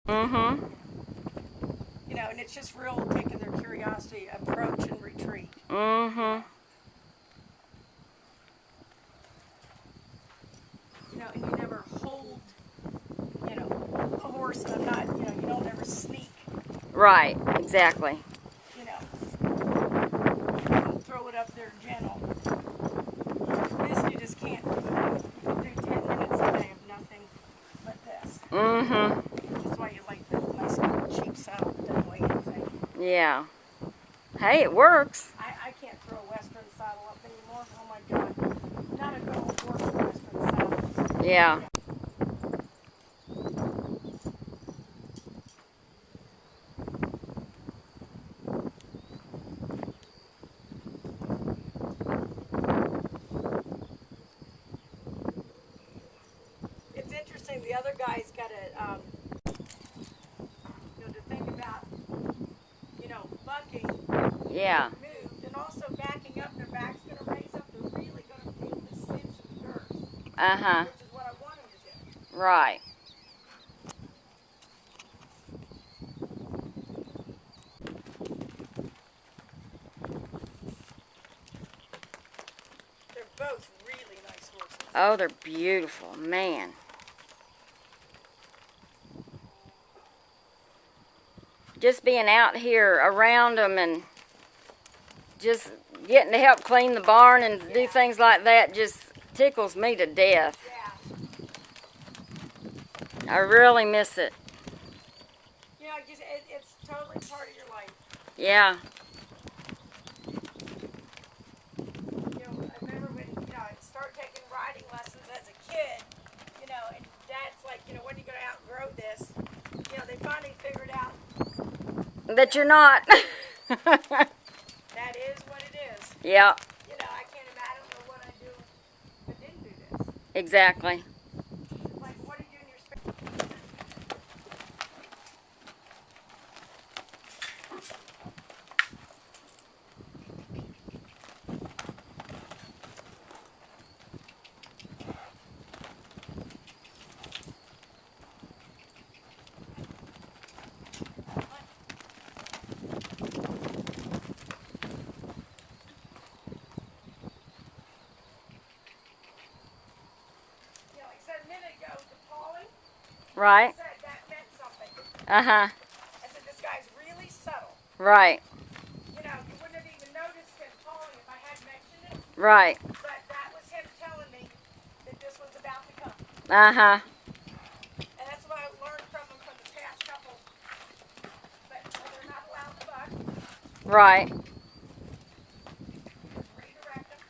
Mm-hmm. You know, and it's just real taking their curiosity, approach and retreat. Mm-hmm. You know, and you never hold, you know, a horse, and I'm not, you know, you don't ever sneak. Right, exactly. You know, throw it up there gentle. This you just can't do. You can do 10 minutes a day of nothing but this. Mm-hmm. That's why you like the nice little cheap saddle that doesn't weigh anything. Yeah. Hey, it works. I can't throw a Western saddle up anymore. Oh my God. Not a good horse Western saddle. Yeah. It's interesting. The other guy's got to, you know, to think about, you know, bucking, Yeah. moved, and also backing up. Their back's going to raise up. They're really going to feel the cinch of the girth, Uh-huh. which is what I want them to do. Right. They're both really nice horses. Oh, they're beautiful, man. Just being out here around them and just getting to help clean the barn and do things like that just tickles me to death. Yeah. I really miss it. You know, just, it's totally part of your life. Yeah. You know, I remember when, you know, I'd start taking riding lessons as a kid, you know, and Dad's like, you know, when are you going to outgrow this? You know, they finally figured out That you're not. that is what it is. Yeah, You know, I can't imagine, I don't know what I'd do if I didn't do this. exactly. Like, what do you do in your spare You know, like I said a minute ago, the Polly, I Right. said that meant something. Uh-huh. I said, this guy's really subtle. Right. You know, you wouldn't have even noticed him Polly if I hadn't mentioned it. Right. But that was him telling me that this was about to come. Uh-huh. And that's what I learned from him from the past couple. But they're not allowed to buck. Right. Just redirect them.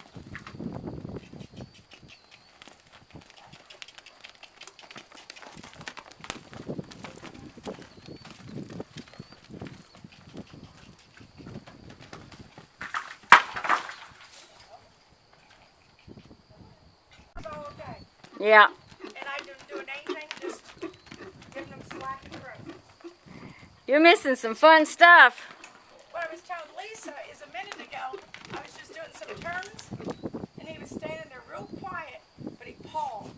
It's all okay. Yeah. And I didn't do anything, just giving them slack and growth. You're missing some fun stuff. What I was telling Lisa is a minute ago, I was just doing some turns, and he was standing there real quiet, but he pawed.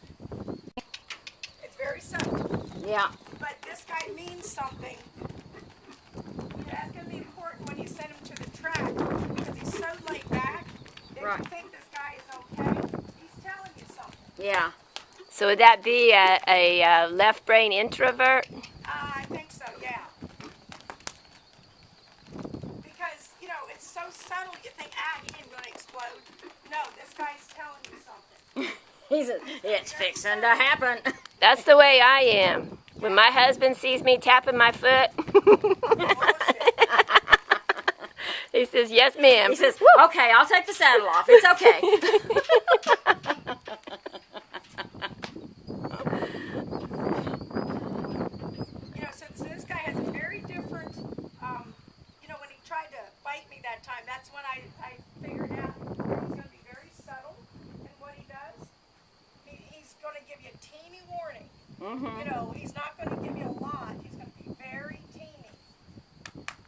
It's very subtle. Yeah. But this guy means something. That's going to be important when you send him to the track, because he's so laid back that Right. you think this guy is okay. He's telling you something. Yeah. So would that be a left brain introvert? I think so, yeah. Because, you know, it's so subtle, you think, he ain't going to explode. No, this guy's telling you something. It's fixing to happen. That's the way I am. When my husband sees me tapping my foot, he says, "Yes, ma'am." He says, okay, I'll take the saddle off. It's okay. You know, so this guy has a very different, you know, when he tried to bite me that time, that's when I figured out he's going to be very subtle in what he does. He's going to give you a teeny warning. Mm-hmm. You know, he's not going to give you a lot. He's going to be very teeny.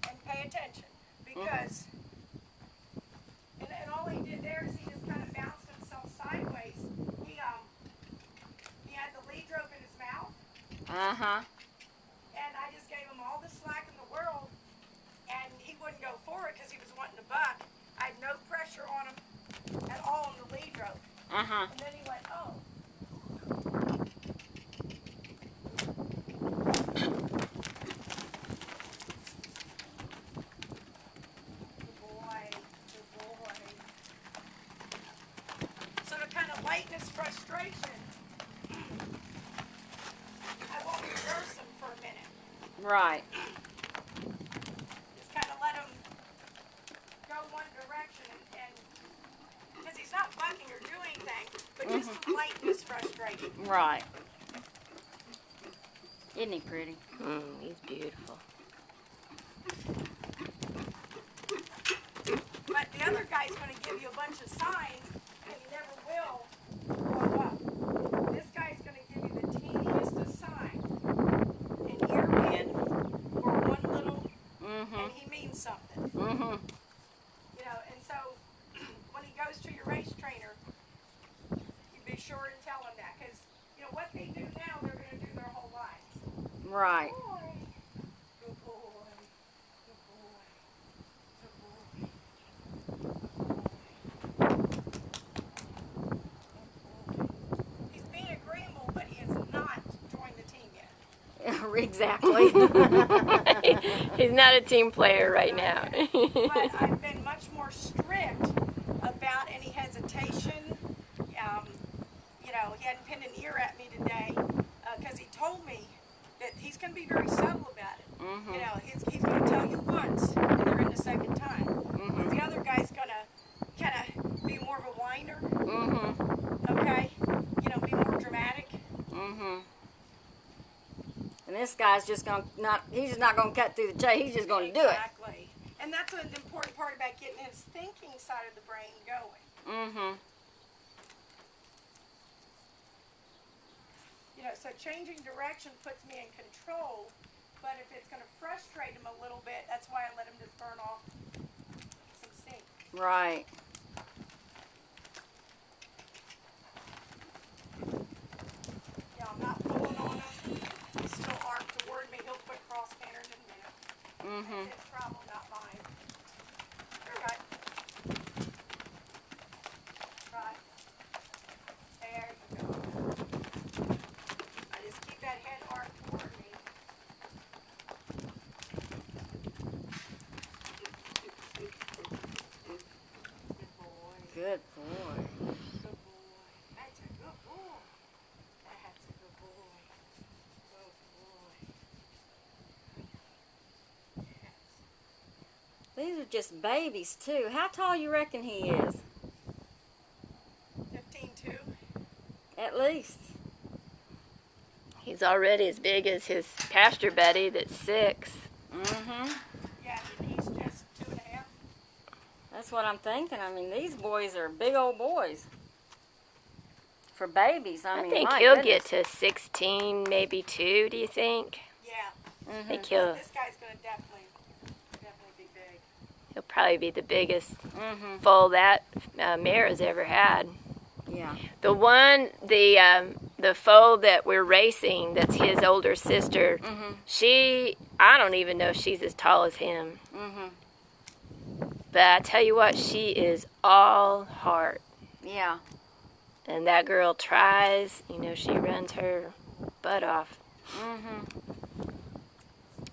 And pay attention. Because, and all he did there is he just kind of bounced himself sideways. He had the lead rope in his mouth. Uh-huh. And I Uh-huh. And then he went, oh. Good boy. So to kind of lighten his frustration, I won't reverse him for a minute. Right. Just kind of let him go one direction, and because he's not bucking or doing anything, but just to lighten his frustration. Right. Isn't he pretty? He's beautiful. But the other guy's going to give you a bunch of signs, and he never will grow up. This guy's going to give you the teeniest of signs. An ear pin or one little, and he means something. Mm-hmm. You know, and so when he goes to your race trainer, you be sure and tell him that. Because, you know, what they do now, they're going to do their whole lives. Right. Good boy. Good boy. Good boy. Good boy. He's being agreeable, but he has not joined the team yet. Exactly. He's not a team player right now. But I've been much more strict about any hesitation. You know, he hadn't pinned an ear at me today because he told me that he's going to be very subtle about it. You know, he's going to tell you once, and they're in the second time. The other guy's going to kind of be more of a whiner. Okay? You know, be more dramatic. And this guy's just gonna he's just not gonna cut through the chase, he's just gonna do it. Exactly. And that's an important part about getting his thinking side of the brain going. You know, so changing direction puts me in control, but if it's going to frustrate him a little bit, that's why I let him just burn off some steam. Right. You know, I'm not pulling on him. He's still arched toward me. He'll quit cross cantering in a minute. That's his problem, not mine. You're right. Right. There you go. I just keep that head arched toward me. Good boy. Good boy. Good boy. That's a good boy. That's a good boy. Good boy. Yes. These are just babies too. How tall you reckon he is? 15-2. At least. He's already as big as his pasture buddy that's 6. Yeah, and he's just 2.5. That's what I'm thinking. I mean, these boys are big old boys. For babies, I I mean, think my he'll goodness. get to 16, maybe 2, do you think? Yeah. I think he'll This guy's going to definitely be big. he'll probably be the biggest foal that mare has ever had. Yeah. The one, the foal that we're racing, that's his older sister, I don't even know if she's as tall as him. But I tell you what, she is all heart. Yeah. And that girl tries, you know, she runs her butt off.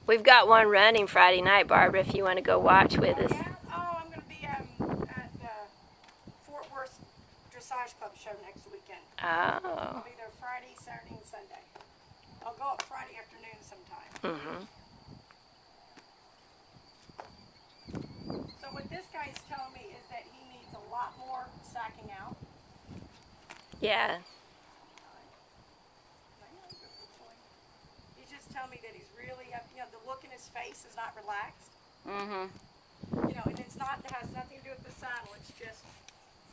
We've got one running Friday night, Barbara, if you want to go watch with us. Yeah? Oh, I'm going to be at the Fort Worth Dressage Club show next weekend. I'll Oh. be there Friday, Saturday, and Sunday. I'll go up Friday afternoon sometime. So what this guy is telling me is that he needs a lot more sacking out. Yeah. He's just telling me that he's really, you know, the look in his face is not relaxed. You know, and it has nothing to do with the saddle. It's just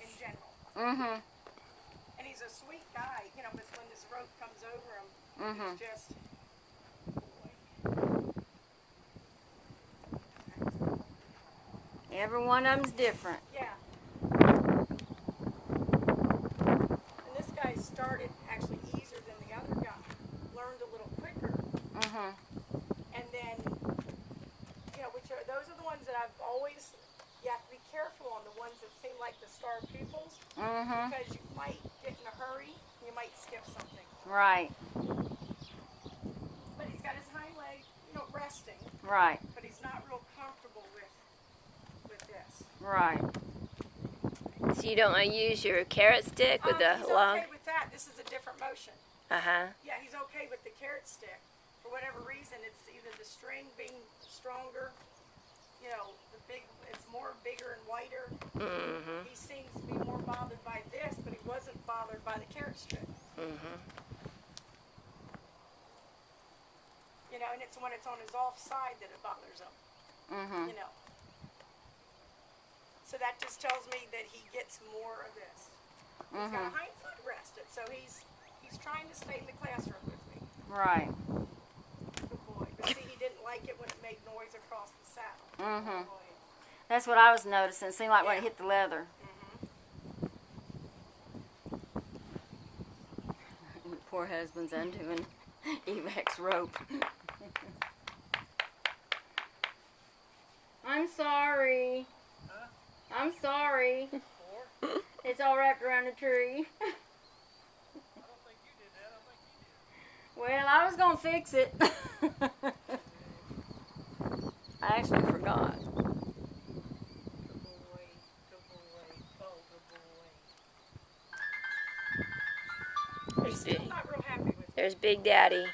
in general. And he's a sweet guy, you know, but when this rope comes over him, he's just. Every one of them's different. Yeah. And this guy started actually easier than the other guy. Learned a little quicker. And then, you know, those are the ones that I've always, you have to be careful on, the ones that seem like the star pupils. Mm-hmm. because you might get in a hurry, you might skip something. Right. But he's got his hind leg, resting. Right. But he's not real comfortable with this. Right. So you don't want to use your carrot stick with the He's log? okay with that. This is a different motion. Uh-huh. Yeah, he's okay with the carrot stick. For whatever reason, it's either the string being stronger, it's more bigger and whiter. Mm-hmm. He seems to be more bothered by this, but he wasn't bothered by the carrot stick. Mm-hmm. And it's when it's on his off side that it bothers him. Mm-hmm. So that just tells me that he gets more of this. He's got a hind foot rested, so he's trying to stay in the classroom with me. Right. Good boy. But see, he didn't like it when it made noise across the saddle. Mm-hmm. Good boy. That's what I was noticing. It seemed like when it hit the leather. Poor husband's undoing Evac's rope. I'm sorry. Huh? I'm sorry. Or? It's all wrapped around the tree. I don't think you did that. I think you did. Well, I was going to fix it. I actually forgot. Good boy. Good boy. Oh, good boy. There's Still big, not real happy with it. there's Big Daddy.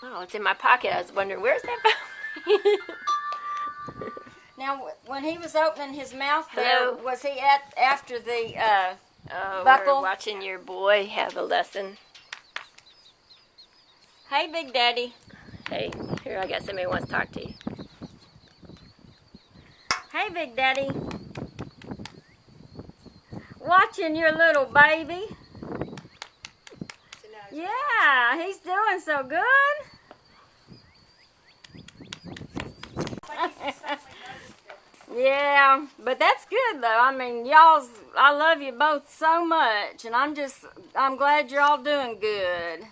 Oh, it's in my pocket. I was wondering, where's that? Now, when he was opening his mouth there, Hello? was he after the Oh, buckle? we're watching your boy have a lesson. Hey, Big Daddy. Hey, here, I got somebody who wants to talk to you. Hey, Big Daddy. Watching your little baby. So now he's Yeah, he's doing so good. like he's suddenly noticed it. Yeah, but that's good though. I mean, I love you both so much, and I'm glad you're all doing good.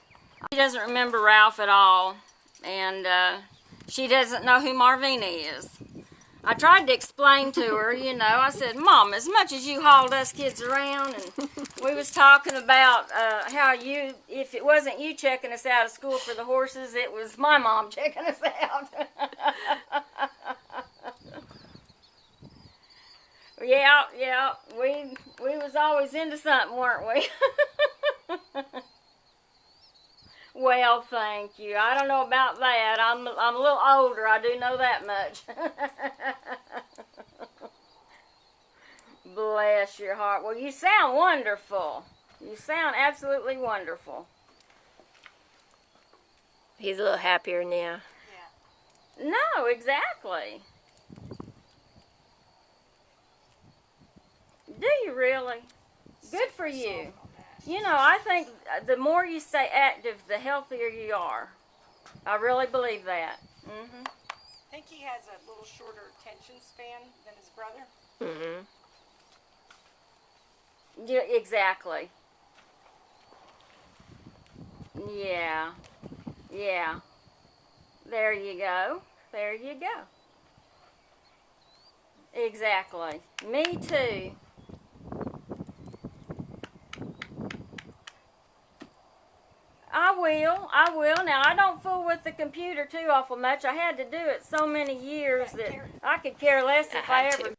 She doesn't remember Ralph at all, and she doesn't know who Marvina is. I tried to explain to her, I said, Mom, as much as you hauled us kids around, and we was talking about how if it wasn't you checking us out of school for the horses, it was my mom checking us out. Yeah, we was always into something, weren't we? Well, thank you. I don't know about that. I'm a little older. I do know that much. Bless your heart. Well, you sound wonderful. You sound absolutely wonderful. He's a little happier now. Yeah. No, exactly. Do you really? Good for you. I think the more you stay active, the healthier you are. I really believe that. I think he has a little shorter attention span than his brother. Mm-hmm. Yeah, exactly. Yeah. Yeah. There you go. There you go. Exactly. Me too. I will. Now, I don't fool with the computer too awful much. I had to do it so many years that I could care less if I had ever to.